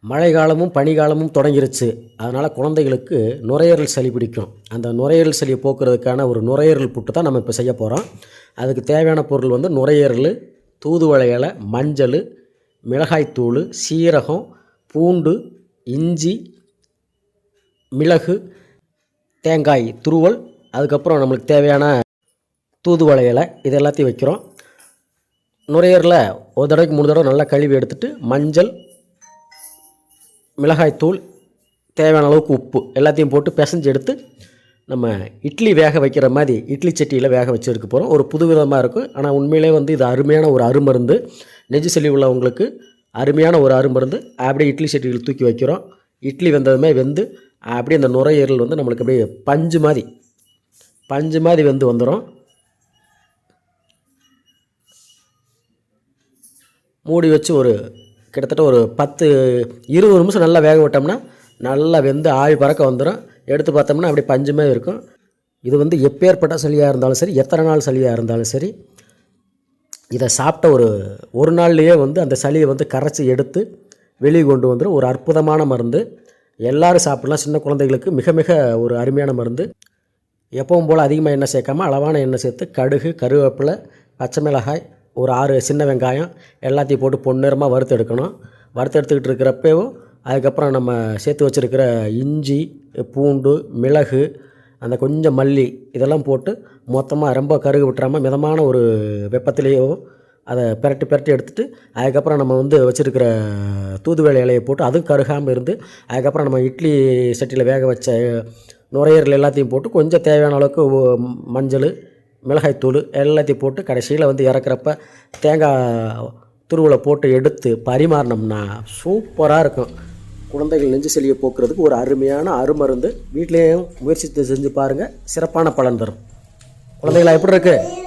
மழை காலமும் பனிக்காலமும் தொடங்கிருச்சு. அதனால் குழந்தைகளுக்கு நுரையீரல் சளி பிடிக்கும். அந்த நுரையீரல் சளியை போக்குறதுக்கான ஒரு நுரையீரல் புட்டு தான் நம்ம இப்போ செய்ய போகிறோம். அதுக்கு தேவையான பொருள் வந்து நுரையீரல், தூதுவளை இலை, மஞ்சள், மிளகாய்த்தூள், சீரகம், பூண்டு, இஞ்சி, மிளகு, தேங்காய் துருவல், அதுக்கப்புறம் நம்மளுக்கு தேவையான தூதுவளை இலை, இது எல்லாத்தையும் வைக்கிறோம். நுரையீரலை ஒரு தடவைக்கு 3 தடவை நல்லா கழுவி எடுத்துகிட்டு மஞ்சள், மிளகாய்த்தூள், தேவையான அளவுக்கு உப்பு எல்லாத்தையும் போட்டு பிசைஞ்சு எடுத்து நம்ம இட்லி வேக வைக்கிற மாதிரி இட்லி சட்டியில் வேக வச்சு எடுக்க போகிறோம். ஒரு புது விதமாக இருக்கும். ஆனால் உண்மையிலே வந்து இது அருமையான ஒரு அருமருந்து. நெஞ்சு சளி உள்ளவங்களுக்கு அருமையான ஒரு அருமருந்து. அப்படியே இட்லி சட்டியில் தூக்கி வைக்கிறோம். இட்லி வெந்ததுமே வெந்து அப்படியே அந்த நுரையீரல் வந்து நம்மளுக்கு அப்படியே பஞ்சு மாதிரி வெந்து வந்துடும். மூடி வச்சு ஒரு கிட்டத்தட்ட ஒரு 10-20 நிமிஷம் நல்லா வேக விட்டோம்னா நல்லா வெந்து ஆவி பறக்க வந்துடும். எடுத்து பார்த்தோம்னா அப்படியே பஞ்சுமே இருக்கும். இது வந்து எப்பேற்பட்ட சளியாக இருந்தாலும் சரி, எத்தனை நாள் சளியாக இருந்தாலும் சரி, இதை சாப்பிட்ட ஒரு நாள்லேயே வந்து அந்த சளியை வந்து கரைச்சி எடுத்து வெளியே கொண்டு வந்துடும். ஒரு அற்புதமான மருந்து. எல்லோரும் சாப்பிடலாம். சின்ன குழந்தைகளுக்கு மிக மிக ஒரு அருமையான மருந்து. எப்பவும் போல் அதிகமாக எண்ணெய் சேர்க்காமல் அளவான எண்ணெய் சேர்த்து கடுகு, கருவேப்பிலை, பச்சை மிளகாய், ஒரு 6 சின்ன வெங்காயம் எல்லாத்தையும் போட்டு பொன்னிறமாக வறுத்து எடுக்கணும். வறுத்து எடுத்துக்கிட்டு இருக்கிறப்பவும் அதுக்கப்புறம் நம்ம சேர்த்து வச்சுருக்கிற இஞ்சி, பூண்டு, மிளகு, அந்த கொஞ்சம் மல்லி இதெல்லாம் போட்டு மொத்தமாக ரொம்ப கருகு விட்டுறாமல் மிதமான ஒரு வெப்பத்திலேயோ அதை பிரட்டி எடுத்துகிட்டு அதுக்கப்புறம் நம்ம வந்து வச்சுருக்கிற தூதுவளை இலையை போட்டு அதுவும் கருகாமல் இருந்து அதுக்கப்புறம் நம்ம இட்லி சட்டியில் வேக வச்ச நுரையீரல் எல்லாத்தையும் போட்டு கொஞ்சம் தேவையான அளவுக்கு மஞ்சள், மிளகாய்த்தூள் எல்லாத்தையும் போட்டு கடைசியில் வந்து இறக்குறப்ப தேங்காய் துருவலை போட்டு எடுத்து பரிமாறினோம்னா சூப்பராக இருக்கும். குழந்தைகள் நெஞ்சு சளியை போக்குறதுக்கு ஒரு அருமையான அருமருந்து. வீட்டிலேயும் முயற்சி செஞ்சு பாருங்கள். சிறப்பான பலன் தரும். குழந்தைகளா எப்படி இருக்குது?